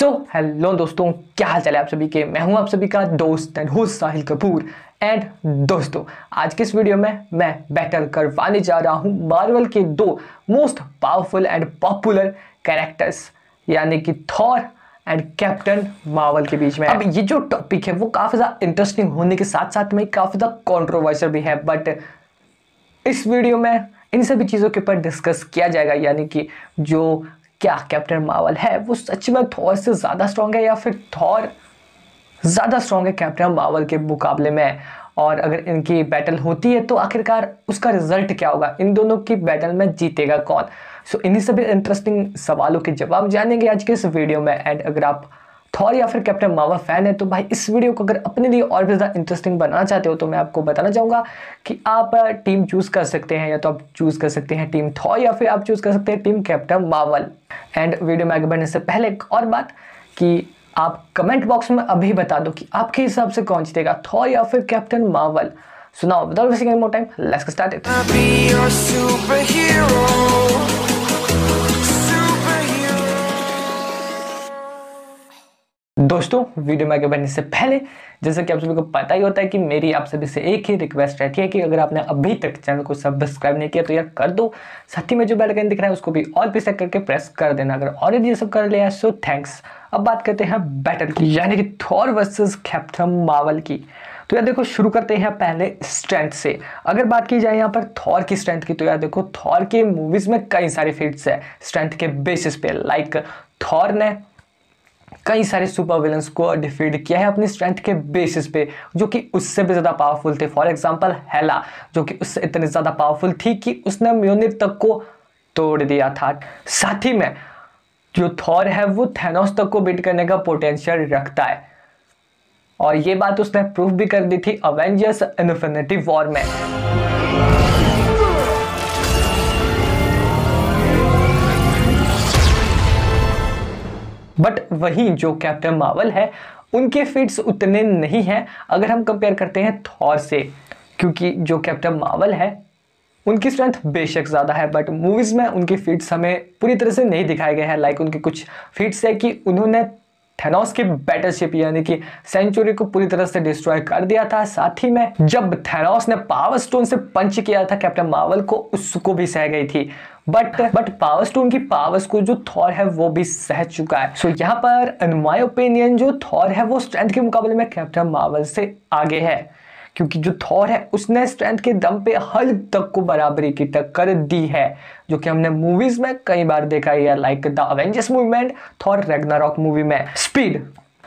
Hello दोस्तों, क्या हाल चाल है आप सभी के। मैं हूं आप सभी का दोस्त and host Sahil Kapoor. And दोस्तों, आज के इस वीडियो में मैं बैटल करवाने जा रहा हूं मार्वल के दो most powerful and popular characters यानी कि थॉर एंड कैप्टन मार्वल के बीच में। अब ये जो टॉपिक है वो काफ़ी ज़्यादा इंटरेस्टिंग होने के साथ साथ में काफ़ी ज़्यादा कॉन्ट्रोवर्शियल भी है, बट इस वीडियो में इन सभी चीज़ों के ऊपर डिस्कस किया जाएगा, यानी कि जो क्या कैप्टन मार्वल है वो सच में थॉर से ज़्यादा स्ट्रॉन्ग है या फिर थॉर ज़्यादा स्ट्रॉन्ग है कैप्टन मार्वल के मुकाबले में। और अगर इनकी बैटल होती है तो आखिरकार उसका रिजल्ट क्या होगा, इन दोनों की बैटल में जीतेगा कौन। इन्हीं सभी इंटरेस्टिंग सवालों के जवाब जानेंगे आज के इस वीडियो में। एंड अगर आप थॉर या फिर कैप्टन मार्वल फैन है तो भाई इस वीडियो को अगर अपने लिए और भी ज़्यादा इंटरेस्टिंग बनाना चाहते हो तो मैं आपको बताना चाहूँगा कि आप टीम चूज़ कर सकते हैं, या तो आप चूज़ कर सकते हैं टीम थॉर या फिर आप चूज़ कर सकते हैं team captain Marvel. And video में आगे बढ़ने से पहले एक और बात कि आप कमेंट बॉक्स में अभी बता दो कि आपके हिसाब से कौन जीतेगा, थॉर या फिर कैप्टन मार्वल। सुनाओ, without wasting any more time, let's get started. दोस्तों, वीडियो में आगे बढ़ने से पहले जैसे कि आप सभी को पता ही होता है कि मेरी आप सभी से एक ही रिक्वेस्ट रहती है कि अगर आपने अभी तक चैनल को सब्सक्राइब नहीं किया तो यार कर दो। साथ ही में जो बेल आइकन दिख रहा है उसको भी ऑल पे सेट करके प्रेस कर देना अगर ऑलरेडी ये सब कर लिया है, सो थैंक्स। अब बात करते हैं बैटल की, यानी कि थॉर वर्सेस कैप्टन मार्वल की। तो यार देखो, शुरू करते हैं पहले स्ट्रेंथ से। अगर बात की जाए यहाँ पर थॉर की स्ट्रेंथ की तो यार देखो, थॉर के मूवीज में कई सारे फीट्स है स्ट्रेंथ के बेसिस पे। लाइक थॉर ने कई सारे सुपर विलन्स को डिफीट किया है अपनी स्ट्रेंथ के बेसिस पे, जो कि उससे भी ज़्यादा पावरफुल थे। फॉर एग्जांपल हेला, जो कि उससे इतनी ज़्यादा पावरफुल थी कि उसने म्योनिर तक को तोड़ दिया था। साथ ही में जो थॉर है वो थैनोस तक को बीट करने का पोटेंशियल रखता है, और ये बात उसने प्रूफ भी कर दी थी अवेंजर्स इन्फिनिटी वॉर में। बट वहीं जो कैप्टन मार्वल है उनके फीट्स उतने नहीं हैं अगर हम कंपेयर करते हैं थॉर से, क्योंकि जो कैप्टन मार्वल है उनकी स्ट्रेंथ बेशक ज़्यादा है बट मूवीज़ में उनके फीट्स हमें पूरी तरह से नहीं दिखाए गए हैं। लाइक उनके कुछ फीट्स है कि उन्होंने थैनोस की बैटलशिप यानी कि सेंचुरी को पूरी तरह से डिस्ट्रॉय कर दिया था। साथ ही में जब थैनोस ने पावर स्टोन से पंच किया था कैप्टन मार्वल को, उसको भी सह गई थी। बट पावर स्टोन की पावर्स को जो थॉर है वो भी सह चुका है। सो यहाँ पर इन माय ओपिनियन जो थॉर है वो स्ट्रेंथ के मुकाबले में कैप्टन मार्वल से आगे है, क्योंकि जो थॉर है उसने स्ट्रेंथ के दम पे हल्क तक को बराबरी की टक्कर दी है, जो कि हमने मूवीज में कई बार देखा है, like the Avengers movement, Thor Ragnarok movie में। स्पीड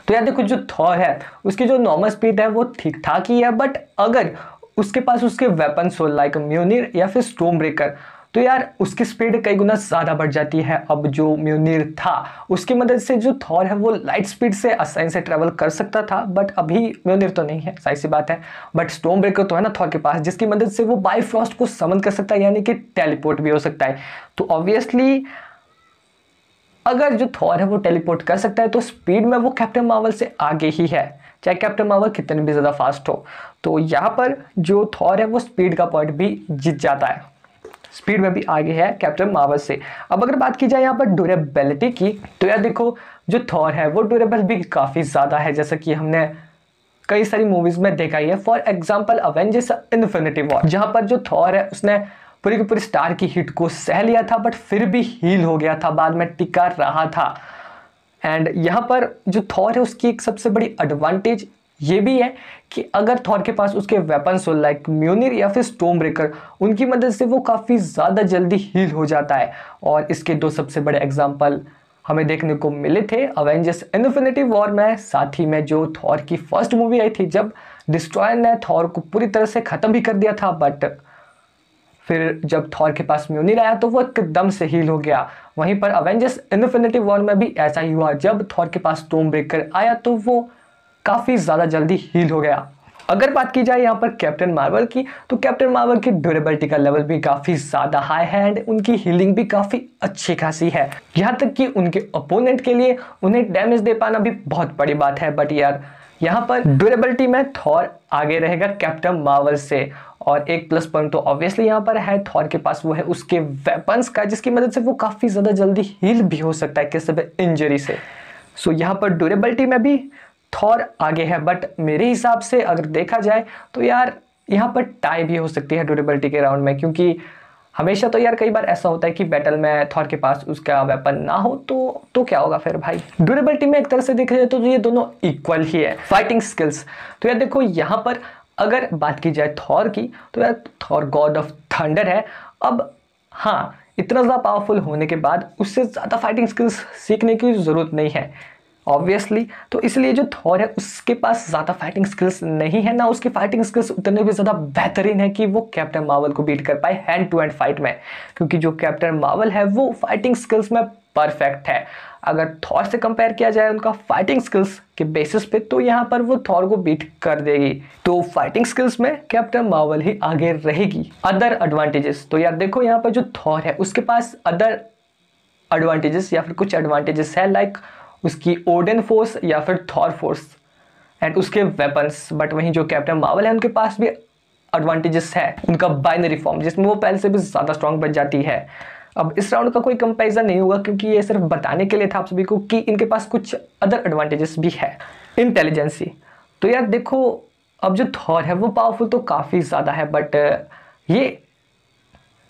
तो यार देखो, जो थॉर है उसकी जो नॉर्मल स्पीड है वो ठीक ठाक ही है, बट अगर उसके पास उसके वेपन्स हो लाइक म्योनिर या फिर स्टॉर्म ब्रेकर तो यार उसकी स्पीड कई गुना ज़्यादा बढ़ जाती है। अब जो म्योनिर था उसकी मदद से जो थॉर है वो लाइट स्पीड से आसानी से ट्रेवल कर सकता था, बट अभी म्योनिर तो नहीं है, सही सी बात है। बट स्टॉर्म ब्रेकर तो है ना थॉर के पास, जिसकी मदद से वो बाइफ्रॉस्ट को समन कर सकता है, यानी कि टेलीपोर्ट भी हो सकता है। तो ऑब्वियसली अगर जो थॉर है वो टेलीपोर्ट कर सकता है तो स्पीड में वो कैप्टन मार्वल से आगे ही है, चाहे कैप्टन मार्वल कितने भी ज़्यादा फास्ट हो। तो यहाँ पर जो थॉर है वो स्पीड का पॉइंट भी जीत जाता है, स्पीड में भी आगे है कैप्टन मार्वल से। अब अगर बात की जाए यहाँ पर ड्यूरेबिलिटी की तो यार देखो, जो थॉर है वो ड्यूरेबल भी काफ़ी ज़्यादा है, जैसा कि हमने कई सारी मूवीज़ में देखा ही है। For example Avengers infinity war, जहाँ पर जो थॉर है उसने पूरी की पूरी स्टार की हिट को सह लिया था बट फिर भी हील हो गया था, बाद में टिका रहा था। एंड यहाँ पर जो थॉर है उसकी एक सबसे बड़ी एडवांटेज ये भी है कि अगर थॉर के पास उसके वेपन्स हो लाइक म्योनिर या फिर स्टॉर्म ब्रेकर, उनकी मदद से वो काफ़ी ज़्यादा जल्दी हील हो जाता है। और इसके दो सबसे बड़े एग्जांपल हमें देखने को मिले थे अवेंजर्स इन्फिनिटी वॉर में, साथ ही में जो थॉर की फर्स्ट मूवी आई थी जब डिस्ट्रॉयर ने थॉर को पूरी तरह से ख़त्म भी कर दिया था, बट फिर जब थॉर के पास म्योनिर आया तो वो एकदम से हील हो गया। वहीं पर अवेंजर्स इन्फिनिटी वॉर में भी ऐसा ही हुआ, जब थॉर के पास स्टॉर्म ब्रेकर आया तो वो काफ़ी ज़्यादा जल्दी हील हो गया। अगर बात की जाए यहाँ पर कैप्टन मार्वल की तो कैप्टन मार्वल की ड्यूरेबिलिटी का लेवल भी काफ़ी ज़्यादा हाई है एंड उनकी हीलिंग भी काफ़ी अच्छी खासी है, यहाँ तक कि उनके ओपोनेंट के लिए उन्हें डैमेज दे पाना भी बहुत बड़ी बात है। बट यार यहाँ पर ड्यूरेबिलिटी में थॉर आगे रहेगा कैप्टन मार्वल से। और एक प्लस पॉइंट तो ऑब्वियसली यहाँ पर है थॉर के पास, वो है उसके वेपन्स का, जिसकी मदद से वो काफ़ी ज़्यादा जल्दी हील भी हो सकता है किसी भी इंजरी से। सो यहाँ पर ड्यूरेबिलिटी में भी थॉर आगे है, बट मेरे हिसाब से अगर देखा जाए तो यार यहाँ पर टाई भी हो सकती है ड्यूरेबिलिटी के राउंड में, क्योंकि हमेशा तो यार कई बार ऐसा होता है कि बैटल में थॉर के पास उसका वेपन ना हो तो क्या होगा फिर भाई। ड्यूरेबिलिटी में एक तरह से देखा जाए तो ये दोनों इक्वल ही है। फाइटिंग स्किल्स तो यार देखो यहाँ पर अगर बात की जाए थॉर की तो यार थॉर गॉड ऑफ थंडर है। अब हाँ, इतना ज़्यादा पावरफुल होने के बाद उससे ज़्यादा फाइटिंग स्किल्स सीखने की ज़रूरत नहीं है ऑब्वियसली। तो इसलिए जो थॉर है उसके पास ज़्यादा फाइटिंग स्किल्स नहीं है, ना उसकी फाइटिंग स्किल्स उतने भी ज़्यादा बेहतरीन है कि वो कैप्टन मार्वल को बीट कर पाए हैंड टू हैंड फाइट में, क्योंकि जो कैप्टन मार्वल है वो फाइटिंग स्किल्स में परफेक्ट है। अगर थॉर से कंपेयर किया जाए उनका फाइटिंग स्किल्स के बेसिस पे तो यहाँ पर वो थॉर को बीट कर देगी। तो फाइटिंग स्किल्स में कैप्टन मार्वल ही आगे रहेगी। अदर एडवांटेजेस तो यार देखो यहाँ पर जो थॉर है उसके पास अदर एडवांटेजेस या फिर कुछ एडवांटेजेस है, लाइक उसकी ओडेन फोर्स या फिर थॉर फोर्स एंड उसके वेपन्स। बट वहीं जो कैप्टन मार्वल है उनके पास भी एडवांटेजेस है, उनका बाइनरी फॉर्म जिसमें वो पहले से भी ज़्यादा स्ट्रॉन्ग बन जाती है। अब इस राउंड का कोई कंपैरिजन नहीं होगा क्योंकि ये सिर्फ बताने के लिए था आप सभी को कि इनके पास कुछ अदर एडवांटेजेस भी है। इंटेलिजेंसी तो यार देखो अब जो थॉर है वो पावरफुल तो काफ़ी ज़्यादा है, बट ये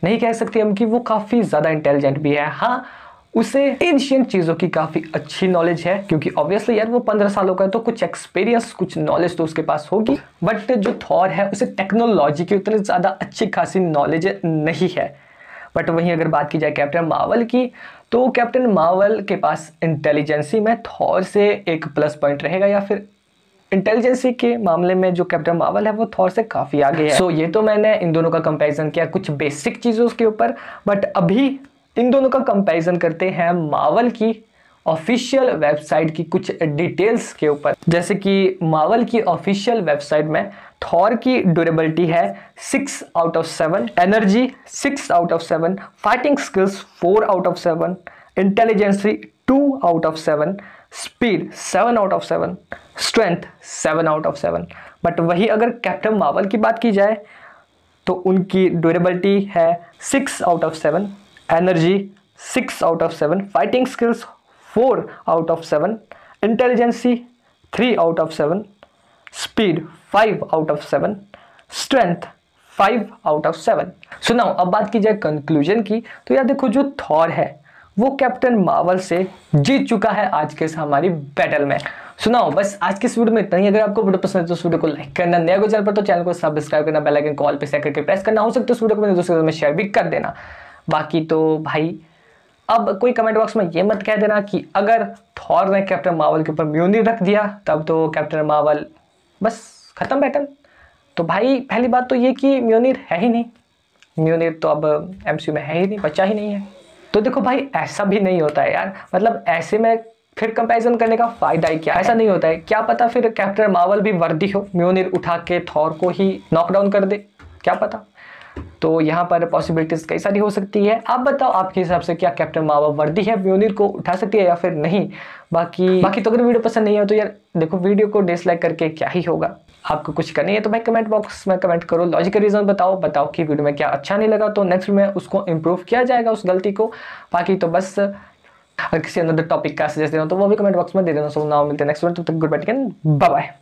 नहीं कह सकते हम कि वो काफ़ी ज़्यादा इंटेलिजेंट भी है। हाँ, उसे एंशिएंट चीज़ों की काफ़ी अच्छी नॉलेज है, क्योंकि ऑब्वियसली यार वो 15 सालों का है तो कुछ एक्सपीरियंस कुछ नॉलेज तो उसके पास होगी। बट जो थॉर है उसे टेक्नोलॉजी की उतनी ज़्यादा अच्छी खासी नॉलेज नहीं है। बट वहीं अगर बात की जाए कैप्टन मार्वल की तो कैप्टन मार्वल के पास इंटेलिजेंसी में थॉर से एक प्लस पॉइंट रहेगा, या फिर इंटेलिजेंसी के मामले में जो कैप्टन मार्वल है वो थॉर से काफ़ी आगे है। सो ये तो मैंने इन दोनों का कंपैरिजन किया कुछ बेसिक चीज़ों के ऊपर, बट अभी इन दोनों का कंपैरिजन करते हैं मार्वल की ऑफिशियल वेबसाइट की कुछ डिटेल्स के ऊपर। जैसे कि मार्वल की ऑफिशियल वेबसाइट में थॉर की ड्यूरेबिलिटी है 6 out of 7, energy 6 out of 7, fighting skills 4 out of 7, intelligence 2 out of 7, speed 7 out of 7, strength 7 out of 7। But वही अगर कैप्टन मार्वल की बात की जाए तो उनकी ड्यूरेबिलिटी है 6 out of 7, energy 6 out of 7, fighting skills 4 out of 7, intelligence 3 out of 7, speed 5 out of 7, strength 5 out of 7। सुनाओ अब बात की जाए कंक्लूजन की तो यार देखो जो थॉर है वो कैप्टन मार्वल से जीत चुका है आज के इस हमारी बैटल में। सुनाओ बस आज की इस वीडियो में इतना ही। अगर आपको वीडियो पसंद है तो इस वीडियो को लाइक करना, नया को चैनल पर तो चैनल को सब्सक्राइब करना, बेल आइकन कॉल पे सेट करके प्रेस करना, हो सकता है इस वीडियो को मेरे दोस्तों में शेयर भी कर देना। बाकी तो भाई अब कोई कमेंट बॉक्स में ये मत कह देना कि अगर थॉर ने कैप्टन मार्वल के ऊपर म्योनिर रख दिया तब तो कैप्टन मार्वल बस खत्म बैटल। तो भाई पहली बात तो ये कि म्योनिर है ही नहीं, म्योनिर तो अब एमसीयू में है ही नहीं, बचा ही नहीं है। तो देखो भाई ऐसा भी नहीं होता है यार, मतलब ऐसे में फिर कंपैरिजन करने का फायदा ही क्या, ऐसा नहीं होता है। क्या पता फिर कैप्टन मार्वल भी वर्दी हो, म्योनिर उठा के थॉर को ही नॉकडाउन कर दे, क्या पता। तो यहाँ पर पॉसिबिलिटीज कई सारी हो सकती है। आप बताओ आपके हिसाब से क्या कैप्टन मार्वल वर्दी है, म्योनिर को उठा सकती है या फिर नहीं। बाकी तो अगर वीडियो पसंद नहीं है तो यार देखो वीडियो को डिसलाइक करके क्या ही होगा, आपको कुछ करनी है तो भाई कमेंट बॉक्स में कमेंट करो, लॉजिकल रीजन बताओ कि वीडियो में क्या अच्छा नहीं लगा तो नेक्स्ट में उसको इम्प्रूव किया जाएगा उस गलती को। बाकी तो बस अगर किसी अनदर टॉपिक का सजेस्ट देना तो वो भी कमेंट बॉक्स में दे देना। सो नाउ मिलते हैं नेक्स्ट वीडियो, तब तक गुड बाय, बाय बाय।